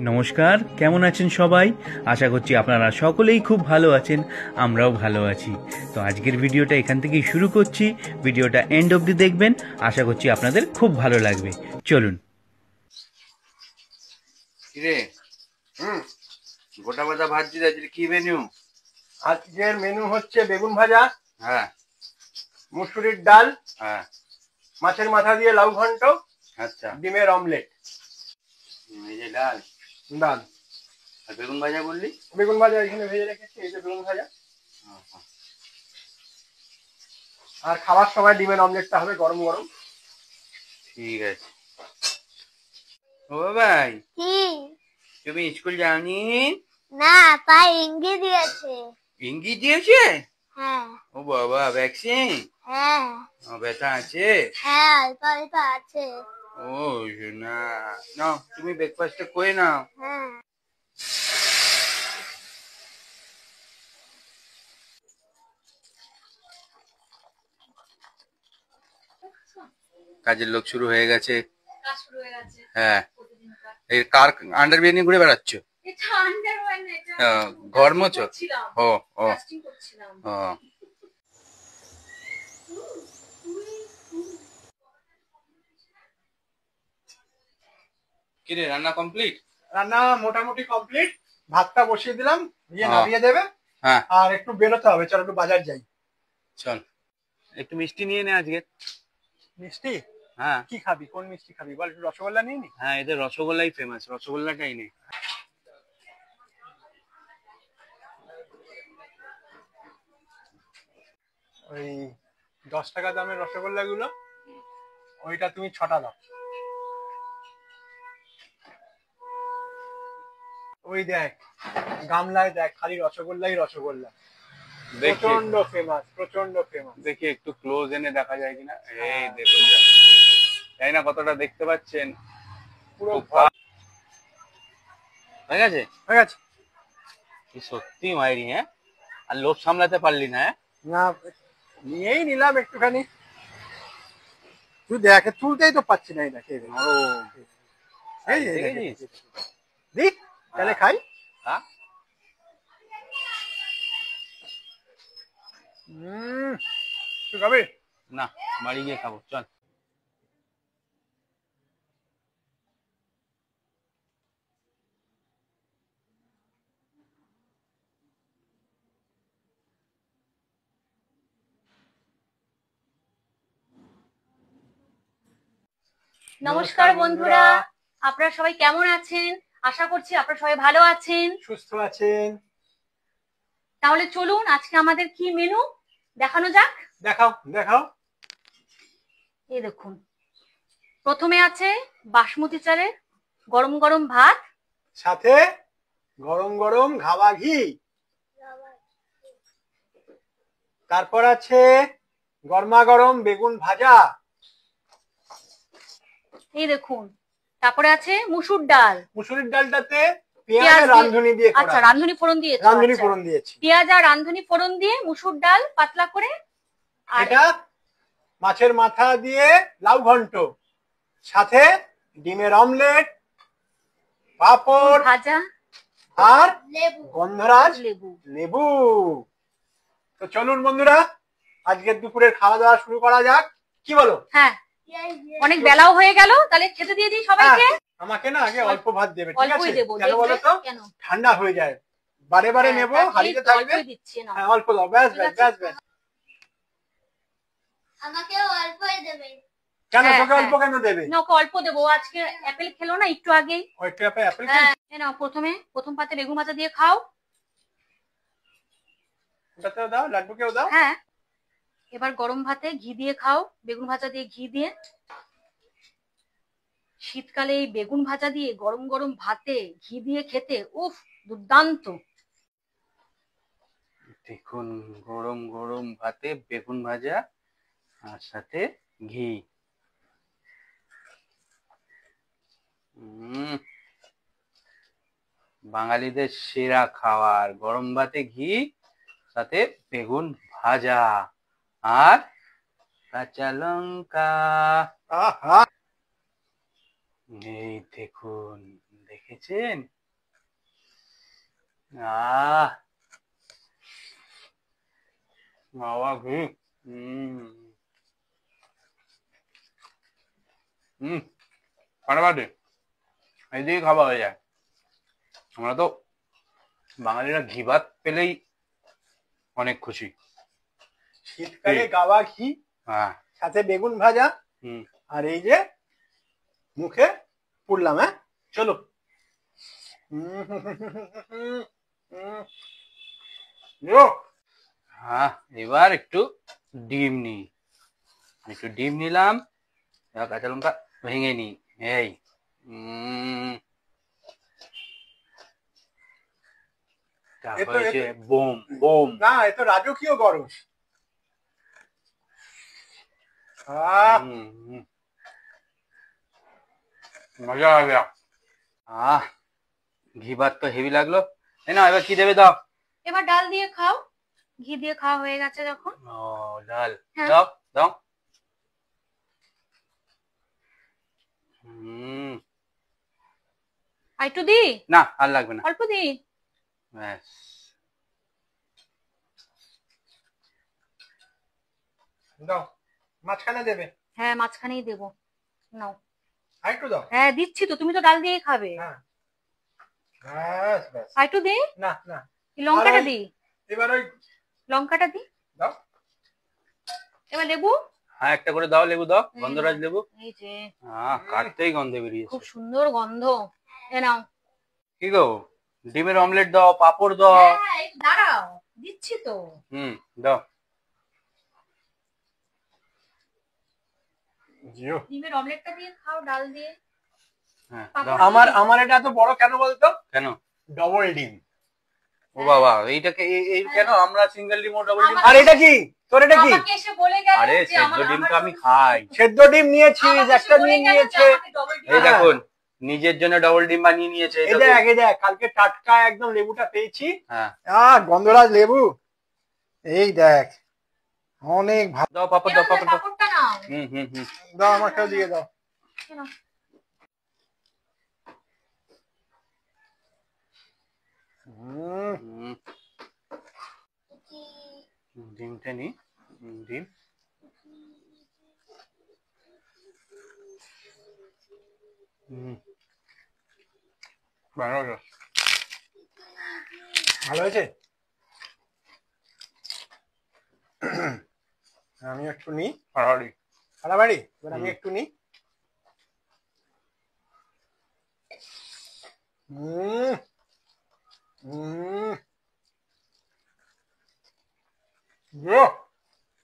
নমস্কার, কেমন আছেন সবাই? আশা করছি আপনারা সকলেই খুব ভালো আছেন, আমরাও ভালো আছি। তো আজকের ভিডিওটা এখান থেকেই শুরু করছি। ভিডিওটা এন্ড অবধি দেখবেন, আশা করছি আপনাদের খুব ভালো লাগবে। চলুন। কিরে গোটা ভাজা ভাজছিস, আজকে কি মেনু? আজকের মেনু হচ্ছে বেগুন ভাজা, হ্যাঁ মুসুরির ডাল, হ্যাঁ মাছের মাথা দিয়ে লাউ ঘন্ট, আচ্ছা, ডিমের অমলেট। এই যে ডাল ডাল আর বেগুন ভাজা বললি? বেগুন ভাজা এখানে ভেজে রেখেছি, এই যে বেগুন ভাজা। আর খাবার সময় ডিমের অমলেটটা হবে গরম গরম। ঠিক আছে। ও ভাই, কি? তুমি স্কুল যাওনি? না, পায়ে ইঙ্গি দিয়েছে। ইঙ্গিত দিয়েছে? হ্যাঁ। ও বাবা, ভ্যাকসিন? হ্যাঁ। ব্যথা আছে? হ্যাঁ, অল্প অল্প আছে। ও না, নাও তুমি ব্রেকফাস্টটা করে নাও। হ্যাঁ। কাজের লোক শুরু হয়ে গেছে। হ্যাঁ, এই কার আন্ডারবিয়ার নিয়ে ঘুরে বেড়াচ্ছ? ঘর মোছো? ও ও ও, কিরে রান্না কমপ্লিট? রান্না মোটামুটি কমপ্লিট। ভাতটা বসিয়ে দিলাম, দিয়ে নামিয়ে দেবে। হ্যাঁ, আর একটু বেরোতে হবে, চল একটু বাজার যাই। চল একটু মিষ্টি নিয়ে নে আজকে। মিষ্টি? হ্যাঁ। কি খাবি, কোন মিষ্টি খাবি বল? একটু রসগোল্লা নিয়ে নি। হ্যাঁ, এদের রসগোল্লাই ফেমাস, রসগোল্লাটাই নে। ওই 10 টাকা দামের রসগোল্লা গুলো, ওইটা তুমি 6টা দাও। ওই দেখ গামলায় দেখ, খালি রসগোল্লাই রসগোল্লা, প্রচন্ড ফেমাস, প্রচন্ড ফেমাস। দেখি একটু ক্লোজ এনে দেখা যায় কিনা। এই দেখুন, জানি না কতটা দেখতে পাচ্ছেন, পুরো হয়ে গেছে। হয়ে গেছে। সত্যি মাইরি, হ্যাঁ? আর লোভ সামলাতে পারলি না? না, নিয়েই নিলাম একটুখানি। তুই দেখ, তুলতেই তো পাচ্ছি না। এই দেখ, এই দেখ, তাহলে খাই। তুই খাবি না? বাড়ি গিয়ে খাবো, চল। নমস্কার বন্ধুরা, আপনারা সবাই কেমন আছেন? আশা করছি আপনারা সবাই ভালো আছেন, সুস্থ আছেন। তাহলে চলুন আজকে আমাদের কি মেনু দেখানো যাক। দেখাও দেখাও। এই দেখুন, প্রথমে আছে বাসমতি চালের গরম গরম ভাত, সাথে গরম গরম ঘাওয়া ঘি। তারপর আছে গরমা গরম বেগুন ভাজা। এই দেখুন, তারপরে আছে মুসুর ডাল। মুসুরির ডালটাতে পেঁয়াজ আর রাঁধুনি দিয়ে করা। আচ্ছা, রাঁধুনি ফোড়ন দিয়েছি। রাঁধুনি ফোড়ন দিয়েছি। পেঁয়াজ আর রাঁধুনি ফোড়ন দিয়ে মুসুর ডাল পাতলা করে। আর এটা মাছের মাথা দিয়ে লাউ ঘন্ট, সাথে ডিমের অমলেট, পাঁপড় ভাজা আর লেবু, গন্ধরাজ লেবু। লেবু। তো চলুন বন্ধুরা, আজকের দুপুরের খাওয়া দাওয়া শুরু করা যাক, কি বলো? হ্যাঁ, অনেক বেলাও হয়ে গেল, তাহলে খেতে দিয়ে দিই সবাইকে। আমাকে না আগে অল্প ভাত দেবে, ঠিক অল্পই আছে? দেবো। কেন বলো তো? কেন? ঠান্ডা হয়ে যায়, বারে বারে নেবো, হাঁড়িতে থাকবে। হ্যাঁ, অল্প দাও, ব্যাস ব্যাস ব্যাস ব্যাস। আমাকেও অল্পই দেবে। কেন তোকে অল্প কেন দেবে? না, ওকে অল্প দেবো, আজকে অ্যাপেল খেলো না একটু আগেই। ও একটু অ্যাপেল হ্যাঁ, নাও প্রথম পাতে বেগুন ভাজা দিয়ে খাও। ওটাতেও দাও, লাড্ডুকেও দাও। হ্যাঁ, এবার গরম ভাতে ঘি দিয়ে খাও, বেগুন ভাজা দিয়ে ঘি দিয়ে। শীতকালে এই বেগুন ভাজা দিয়ে গরম গরম ভাতে ঘি দিয়ে খেতে উফ, দুর্দান্ত। দেখুন, গরম গরম ভাতে বেগুন ভাজা আর সাথে ঘি। বাঙালিদের সেরা খাবার, গরম ভাতে ঘি, সাথে বেগুন ভাজা আর কাঁচা লঙ্কা। আহা, এই দেখুন, দেখে খেয়েছেন? আহ বাবা ঘি। ফাটাফাটি এই দিয়ে খাওয়া হয়ে যায়। আমরা তো বাঙালিরা ঘি ভাত পেলেই অনেক খুশি। শীতকালে গাওয়া ঘি, হ্যাঁ। সাথে বেগুন ভাজা, আর এই যে মুখে পুড়লাম। হ্যাঁ চলো। হ্যাঁ, এবার একটু ডিম নিই। একটু ডিম নিলাম, এবার কাঁচা লঙ্কা ভেঙে নিই। এই হয়েছে বোম বোম। না, এ তো রাজকীয় গরম। মজা হবে। ঘি ভাত তো হেভি লাগলো। এই না, এবার কি দেবে দাও। এবার ডাল দিয়ে খাও, ঘি দিয়ে খাওয়া হয়ে গেছে যখন। ও ডাল হ্যাঁ। দাও দাও। আর একটু দি? না, আর লাগবে না, অল্প দি। ব্যাস। দাও, মাঝখানে দেবে? হ্যাঁ, মাঝখানেই দেবো, নাও। আর একটু দাও। হ্যাঁ দিচ্ছি তো, তুমি তো ডাল দিয়ে খাবে। হ্যাঁ, ব্যাস ব্যাস। আর একটু দি। না না, লঙ্কাটা দি, এবার ওই লঙ্কাটা দি। দাও। এবার লেবু। হ্যাঁ, একটা করে দাও, লেবু দাও, গন্ধরাজ লেবু। এই যে কাটতেই গন্ধ বেরিয়েছে। খুব সুন্দর গন্ধ। এ নাও। কি গো, ডিমের অমলেট দাও, পাপড় দাও। হ্যাঁ একটু দাঁড়াও, দিচ্ছি তো। দাও। ডিমের অমলেটটা দিয়ে খাও ডাল দিয়ে। হ্যাঁ, পাপড় দাও। আমার এটা এত বড় কেন বলতো? কেন? ডবল ডিম। ও বাবা, এইটাকে এই কেন? আমরা সিঙ্গেল ডিম ও ডবল ডিম। আর এটা কি? তোর এটা কি? আমাকে এসে বলে গেল আরে যে সেদ্ধ ডিম তো আমি খাই। সেদ্ধ ডিম নিয়েছিস, আমাকে একটা বলে ডিম গেল যে নিয়েছে। আমাকে double ডিম এই হ্যাঁ। দেখুন, নিজের জন্য ডবল ডিম বানিয়ে নিয়েছে। এই দেখ, এই দেখ, কালকে টাটকা একদম লেবুটা পেয়েছি। হ্যাঁ, গন্ধরাজ লেবু। এই দেখ, অনেক ভালো। দাও পাপড় দাও, পাপড় দাও। পাপড়টা নাও। দাও, আমাকেও দিয়ে দাও। এই নাও। ডিমটা নি, ডিম। ভালো হয়েছে। আমি একটু নিই। হারাবাড়ি, এবার আমি একটু নিই।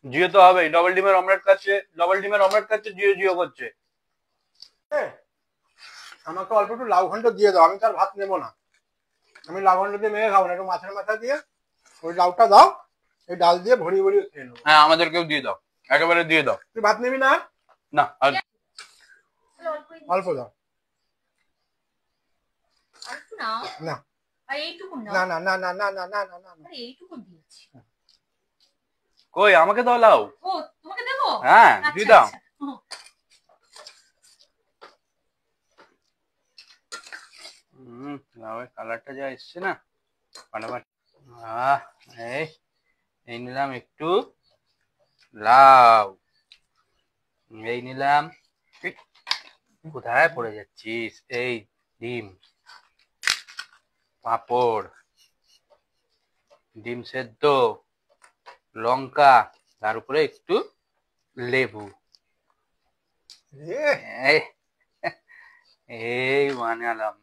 জিও তো হবে, ডবল ডিমের অমলেট খাচ্ছে, ডবল ডিমের অমলেট খাচ্ছে, জিও জিও করছে। আমাকে অল্প একটু লাউ ঘন্ট দিয়ে দাও, আমি তার ভাত নেবো না। আমি লাউ ঘন্ট দিয়ে মেখে খাবো না, একটু মাছের মাথা দিয়ে ওই লাউটা দাও, এই ডাল দিয়ে ভরিয়ে ভরিয়ে খেয়ে নেবো। হ্যাঁ, আমাদেরকেও দিয়ে দাও, একেবারে দিয়ে দাও। তুই ভাত নিবি না? না, আর অল্প দাও। আর একটু নাও। না আর এইটুকু নাও। না না না না না না না না না না। আরে এইটুকু দিয়েছি। কই, আমাকে দাও লাউ। ও তোমাকে দেবো? হ্যাঁ, দিয়ে দাও। লাউয়ের কালারটা যা এসছে না, ফাটাফাটি। এই নিলাম একটু লাউ, এই নিলাম। কোথায় পড়ে যাচ্ছিস? এই ডিম, পাঁপড়, ডিম সেদ্ধ, লঙ্কা, তার উপরে একটু লেবু। এই বানালাম।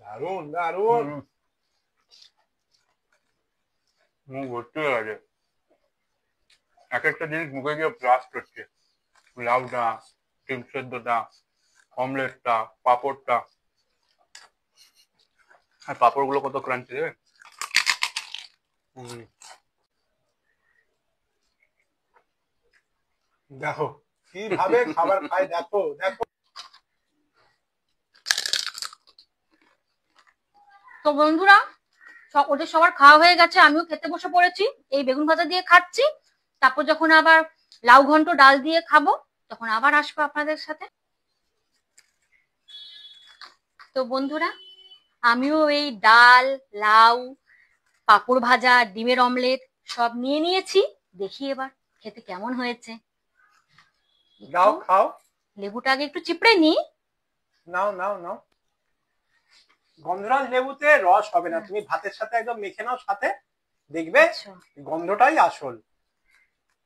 দারুন দারুন। মুখ ভর্তি হয়ে গেছে, এক একটা জিনিস মুখে গিয়ে ব্লাস্ট হচ্ছে। লাউটা, ডিম সেদ্ধটা, অমলেটটা, পাঁপড়টা। আর পাঁপড় গুলো কত ক্রাঞ্চি দেবে। দেখো কিভাবে খাবার খায়, দেখো দেখো। তো বন্ধুরা, ওদের সবার খাওয়া হয়ে গেছে, আমিও খেতে বসে পড়েছি। এই বেগুন ভাজা দিয়ে খাচ্ছি। তারপর যখন আবার লাউ ঘন্ট ডাল দিয়ে খাবো, তখন আবার আসবো আপনাদের সাথে। তো বন্ধুরা, আমিও এই ডাল, লাউ, পাঁপড় ভাজা, ডিমের অমলেট সব নিয়ে নিয়েছি। দেখি এবার খেতে কেমন হয়েছে। দাও, খাও। লেবুটা আগে একটু চিপড়ে নি। নাও নাও নাও। গন্ধরাজ লেবুতে রস হবে না, তুমি ভাতের সাথে একদম মেখে নাও সাথে, দেখবে আচ্ছা, গন্ধটাই আসল।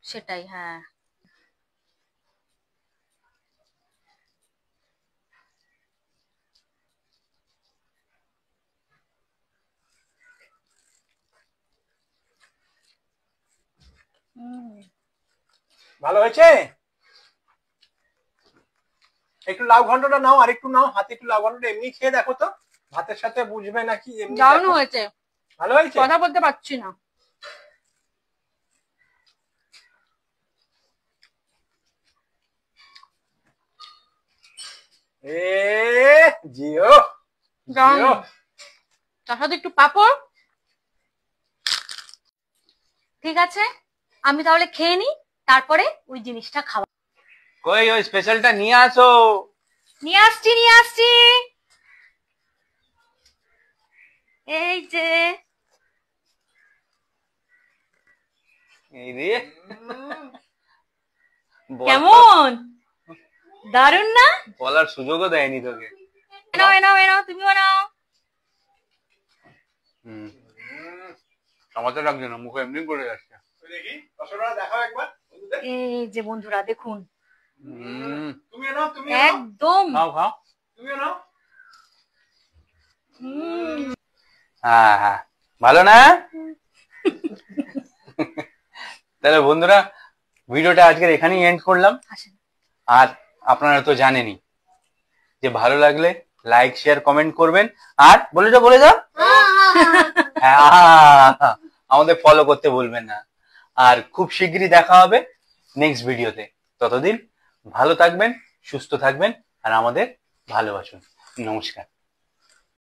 সেটাই, হ্যাঁ। ভালো হয়েছে। একটু লাউ ঘন্টটা নাও, আর একটু নাও হাতে, একটু লাউ ঘন্টটা এমনি খেয়ে দেখো তো, ভাতের সাথে বুঝবে নাকি এমনি। দারুণ দেখো। হয়েছে। ভালো হয়েছে। কথা বলতে পারছি না। এ জিও দারুণ। জিও। তার সাথে একটু পাঁপড়। ঠিক আছে, আমি তাহলে খেয়ে নিই, তারপরে ওই জিনিসটা খাওয়া। কই ওই স্পেশালটা নিয়ে আসো। নিয়ে আসছি, নিয়ে আসছি। এই যে। এই রে কেমন, দারুণ না? বলার সুযোগও দেয়নি তোকে। এনাও এনাও এনাও, তুমিও নাও। আমাদের লাগছে না, মুখে এমনি করে যাচ্ছে। দেখি রসগোল্লা দেখাও একবার। এই যে বন্ধুরা দেখুন, তুমিও নাও, তুমিও নাও, একদম। খাও খাও। তুমিও নাও। হ্যাঁ হ্যাঁ, ভালো না? তাহলে বন্ধুরা, ভিডিওটা আজকের এখানেই এন্ড করলাম। আসেন। আর আপনারা তো জানেনই যে ভালো লাগলে লাইক, শেয়ার, কমেন্ট করবেন। আর বলে যাও হ্যাঁ, আমাদের ফলো করতে ভুলবেন না। আর খুব শিগগিরই দেখা হবে নেক্সট ভিডিওতে। ততদিন ভালো থাকবেন, সুস্থ থাকবেন, আর আমাদের ভালোবাসুন। নমস্কার।